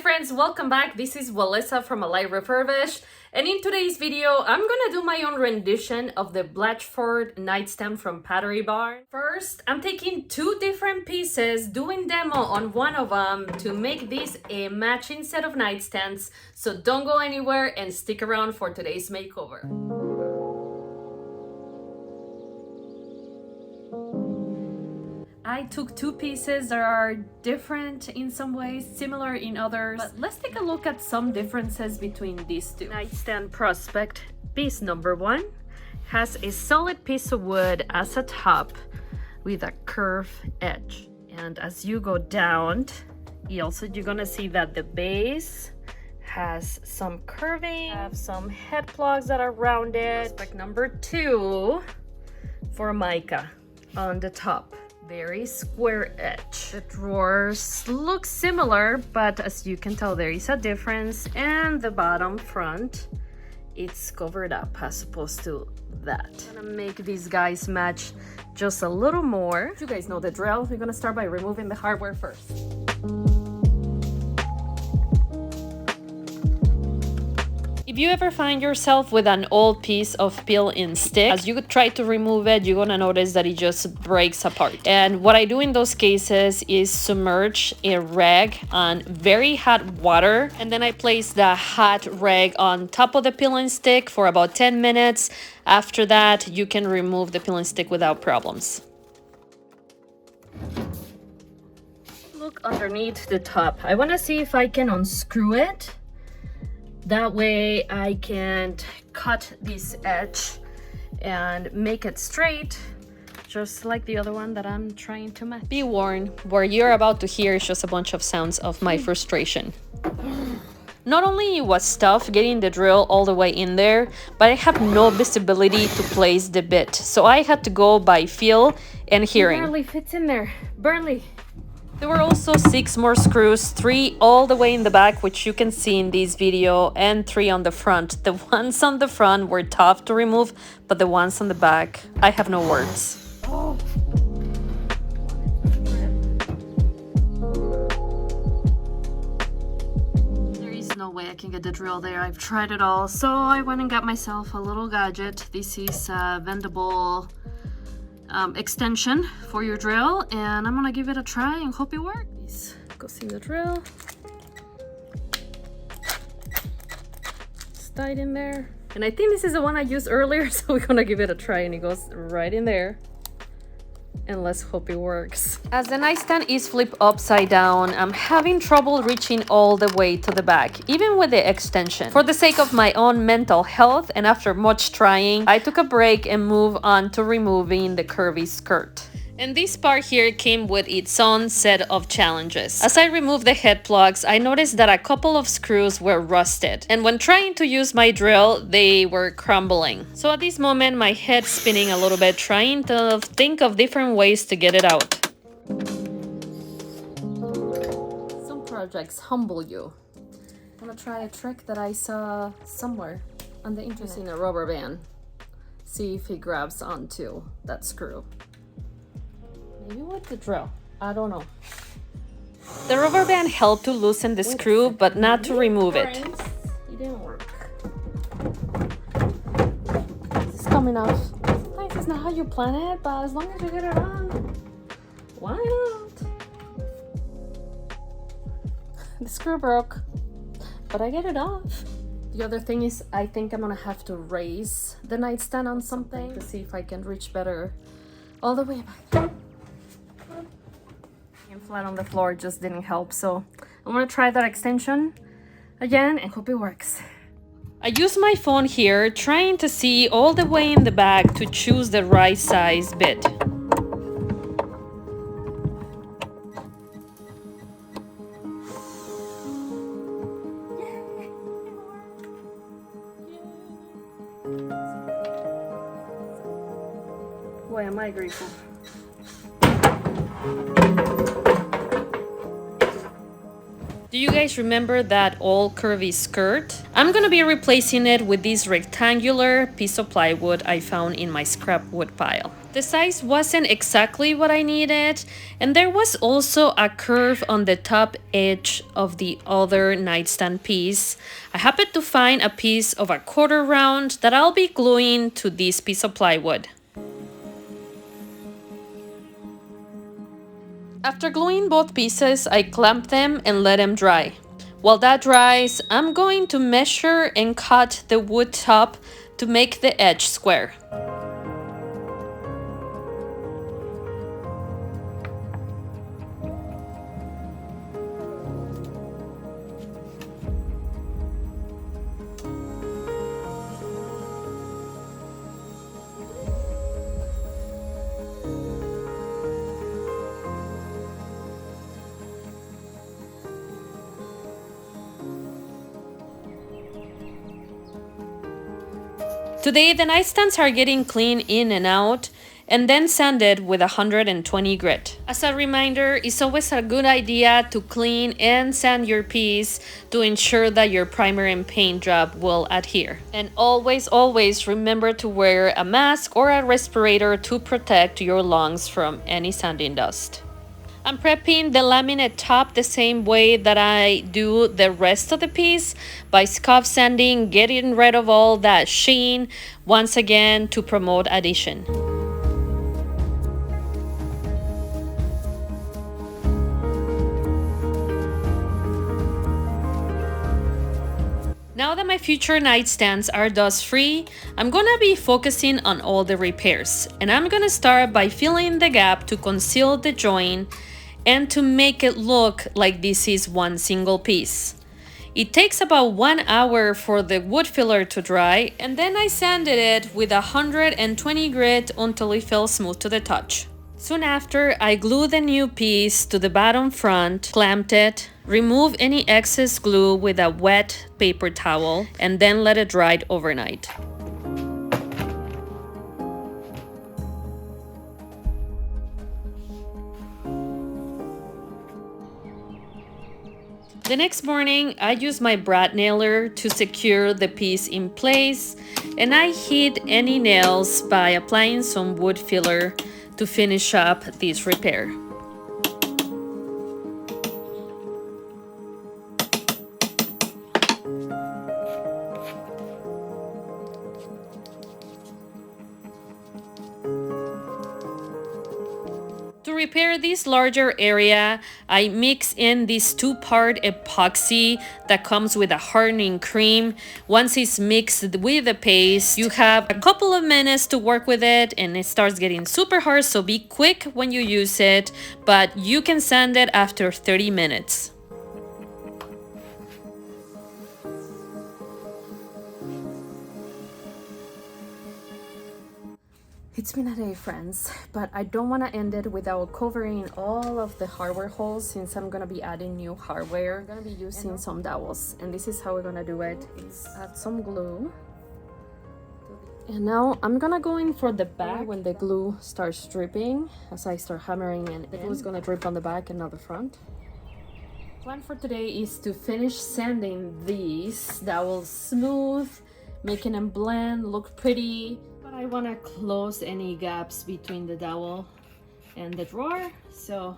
friends, welcome back. This is Walesa from A Life Refurbished, and in today's video I'm gonna do my own rendition of the Blatchford nightstand from Pottery Barn. First, I'm taking two different pieces, doing demo on one of them to make this a matching set of nightstands, so don't go anywhere and stick around for today's makeover. I took two pieces that are different in some ways, similar in others, but let's take a look at some differences between these two. Nightstand Prospect piece number one has a solid piece of wood as a top with a curved edge. And as you go down, you're gonna see that the base has some curving, have some head plugs that are rounded. Prospect number two for mica on the top. Very square edge. The drawers look similar, but as you can tell, there is a difference. And the bottom front, it's covered up as opposed to that. I'm gonna make these guys match just a little more. You guys know the drill. We're gonna start by removing the hardware first. If you ever find yourself with an old piece of peel-in stick, as you try to remove it, you're gonna notice that it just breaks apart. And what I do in those cases is submerge a rag on very hot water, and then I place the hot rag on top of the peel-in stick for about 10 minutes. After that, you can remove the peel-in stick without problems. Look underneath the top. I wanna see if I can unscrew it. That way I can cut this edge and make it straight, just like the other one that I'm trying to match. Be warned, what you're about to hear is just a bunch of sounds of my frustration. Not only it was tough getting the drill all the way in there, but I have no visibility to place the bit. So I had to go by feel and hearing. It barely fits in there, barely. There were also 6 more screws, 3 all the way in the back, which you can see in this video, and 3 on the front. The ones on the front were tough to remove, but the ones on the back, I have no words. Oh. There is no way I can get the drill there. I've tried it all, so I went and got myself a little gadget. This is a bendable extension for your drill, and I'm gonna give it a try and hope it works. This goes in the drill. It's tight in there. And I think this is the one I used earlier, so we're gonna give it a try, and it goes right in there. And let's hope it works. As the nightstand is flipped upside down, I'm having trouble reaching all the way to the back, even with the extension. For the sake of my own mental health, and after much trying, I took a break and moved on to removing the curvy skirt. And this part here came with its own set of challenges. As I removed the head plugs, I noticed that a couple of screws were rusted. And when trying to use my drill, they were crumbling. So at this moment, my head's spinning a little bit, trying to think of different ways to get it out. Some projects humble you. I'm gonna try a trick that I saw somewhere on the internet. Using a rubber band. See if it grabs onto that screw. Maybe with the drill. I don't know. The rubber band helped to loosen the screw, but not to remove it. It didn't work. This is coming off. This is not how you plan it, but as long as you get it on, why not? The screw broke, but I get it off. The other thing is, I think I'm gonna have to raise the nightstand on something to see if I can reach better all the way back. Flat on the floor just didn't help, so I'm gonna try that extension again and hope it works. I use my phone here, trying to see all the way in the back to choose the right size bit. Boy, am I grateful. Do you guys remember that old curvy skirt? I'm gonna be replacing it with this rectangular piece of plywood I found in my scrap wood pile. The size wasn't exactly what I needed, and there was also a curve on the top edge of the other nightstand piece. I happened to find a piece of a 1/4 round that I'll be gluing to this piece of plywood. After gluing both pieces, I clamped them and let them dry. While that dries, I'm going to measure and cut the wood top to make the edge square. Today, the nightstands are getting cleaned in and out and then sanded with 120 grit. As a reminder, it's always a good idea to clean and sand your piece to ensure that your primer and paint job will adhere. And always remember to wear a mask or a respirator to protect your lungs from any sanding dust. I'm prepping the laminate top the same way that I do the rest of the piece, by scuff sanding, getting rid of all that sheen, once again to promote adhesion. Now that my future nightstands are dust-free, I'm gonna be focusing on all the repairs. And I'm gonna start by filling the gap to conceal the joint and to make it look like this is one single piece. It takes about 1 hour for the wood filler to dry, and then I sanded it with 120 grit until it felt smooth to the touch. Soon after, I glued the new piece to the bottom front, clamped it, removed any excess glue with a wet paper towel, and then let it dry overnight. The next morning, I used my brad nailer to secure the piece in place, and I hid any nails by applying some wood filler to finish up this repair. To repair this larger area, I mix in this 2-part epoxy that comes with a hardening cream. Once it's mixed with the paste, you have a couple of minutes to work with it, and it starts getting super hard, so be quick when you use it, but you can sand it after 30 minutes. It's been a day, friends, but I don't want to end it without covering all of the hardware holes, since I'm going to be adding new hardware. I'm going to be using some dowels, and this is how we're going to do it. Is add some glue. And now I'm going to go in for the back when the glue starts dripping, as I start hammering, and the glue is going to drip on the back and not the front. Plan for today is to finish sanding these dowels smooth, making them blend, look pretty. I want to close any gaps between the dowel and the drawer, so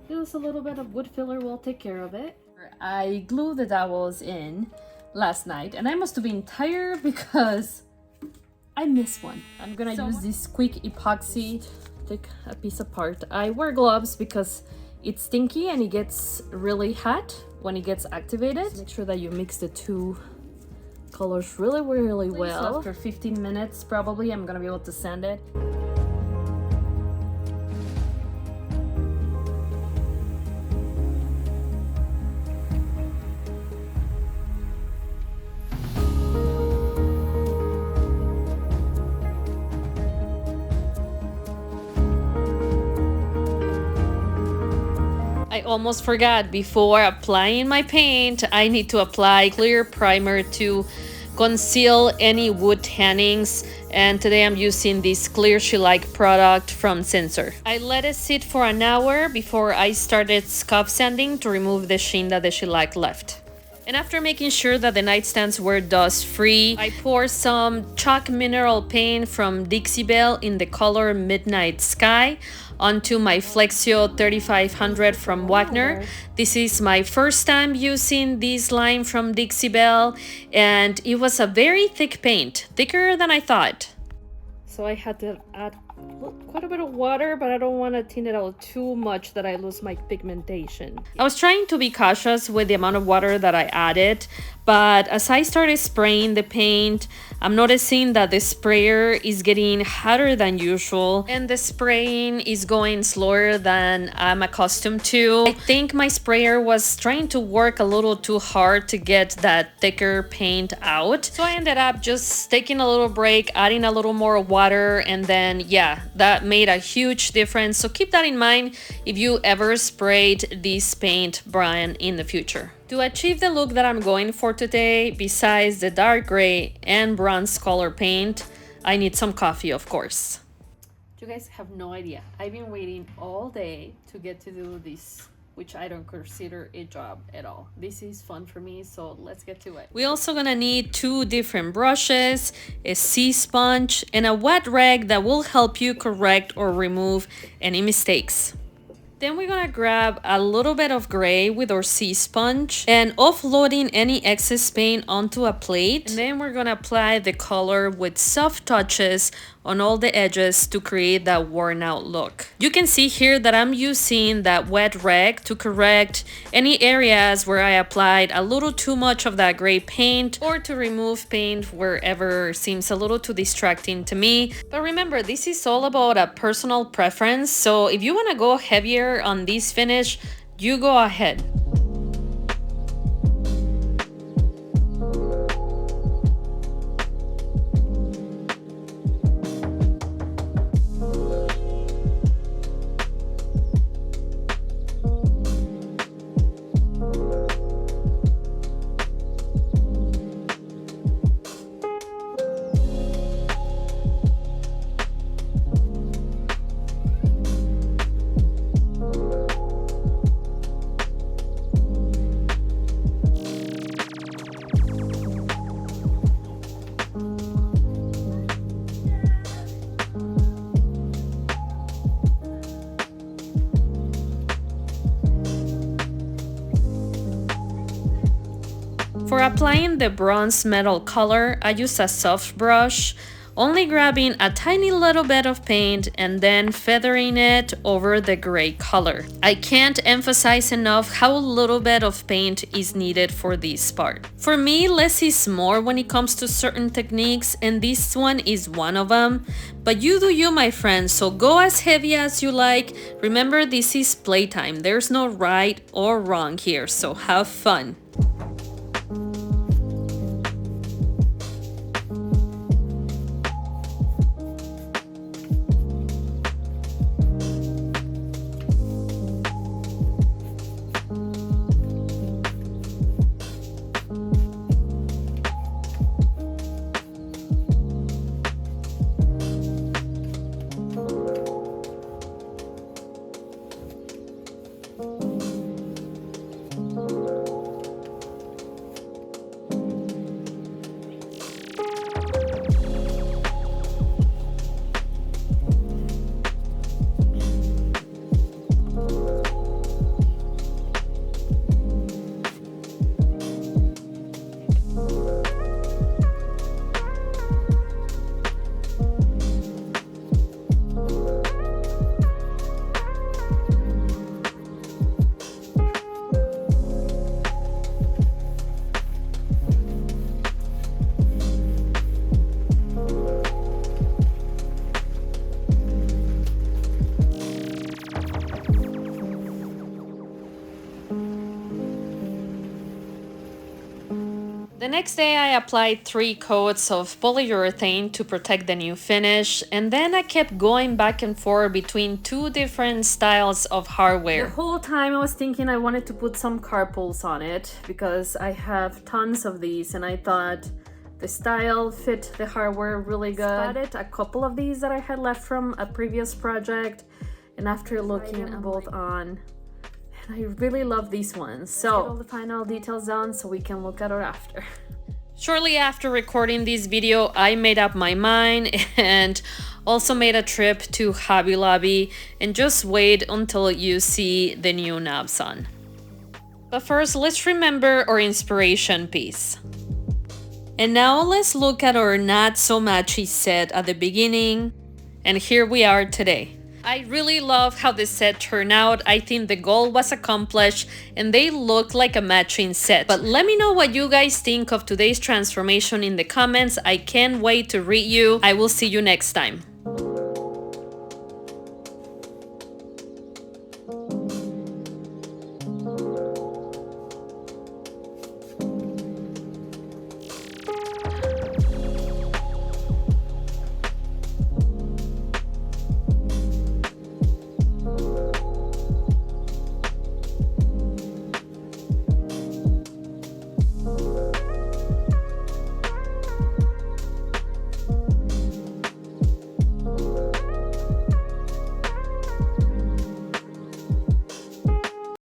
just a little bit of wood filler will take care of it. I glued the dowels in last night, and I must have been tired because I missed one. I'm gonna use this quick epoxy to take a piece apart. I wear gloves because it's stinky and it gets really hot when it gets activated. Just make sure that you mix the two colors really well. So after 15 minutes probably I'm gonna be able to sand it. I almost forgot, before applying my paint, I need to apply clear primer to conceal any wood tannings, and today I'm using this clear shellac product from Sensor. I let it sit for an hour before I started scuff sanding to remove the sheen that the shellac left. And after making sure that the nightstands were dust-free, I poured some chalk mineral paint from Dixie Belle in the color Midnight Sky onto my Flexio 3500 from Wagner. This is my first time using this line from Dixie Belle, and it was a very thick paint, thicker than I thought. So I had to add quite a bit of water, but I don't want to thin it out too much that I lose my pigmentation. I was trying to be cautious with the amount of water that I added, but as I started spraying the paint, I'm noticing that the sprayer is getting hotter than usual and the spraying is going slower than I'm accustomed to. I think my sprayer was trying to work a little too hard to get that thicker paint out. So I ended up just taking a little break, adding a little more water, and then yeah, that made a huge difference. So keep that in mind if you ever sprayed this paint brand in the future. To achieve the look that I'm going for today, besides the dark gray and bronze color paint, I need some coffee, of course. You guys have no idea. I've been waiting all day to get to do this, which I don't consider a job at all. This is fun for me, so let's get to it. We're also gonna need 2 different brushes, a sea sponge, and a wet rag that will help you correct or remove any mistakes. Then we're gonna grab a little bit of gray with our sea sponge and offloading any excess paint onto a plate. And then we're gonna apply the color with soft touches on all the edges to create that worn out look. You can see here that I'm using that wet rag to correct any areas where I applied a little too much of that gray paint, or to remove paint wherever seems a little too distracting to me. But remember, this is all about a personal preference, so if you want to go heavier on this finish, you go ahead. For applying the bronze metal color, I use a soft brush, only grabbing a tiny little bit of paint and then feathering it over the gray color. I can't emphasize enough how little bit of paint is needed for this part. For me, less is more when it comes to certain techniques, and this one is one of them. But you do you, my friends, so go as heavy as you like. Remember, this is playtime. There's no right or wrong here, so have fun. The next day I applied 3 coats of polyurethane to protect the new finish, and then I kept going back and forth between 2 different styles of hardware. The whole time I was thinking I wanted to put some carpools on it because I have tons of these, and I thought the style fit the hardware really good. I spotted a couple of these that I had left from a previous project, and after looking both on, I really love these ones. So get all the final details done so we can look at it after. Shortly after recording this video, I made up my mind and also made a trip to Hobby Lobby, and just wait until you see the new knobs on. But first, let's remember our inspiration piece. And now let's look at our not so matchy set at the beginning, and here we are today. I really love how this set turned out. I think the goal was accomplished and they look like a matching set. But let me know what you guys think of today's transformation in the comments. I can't wait to read you. I will see you next time.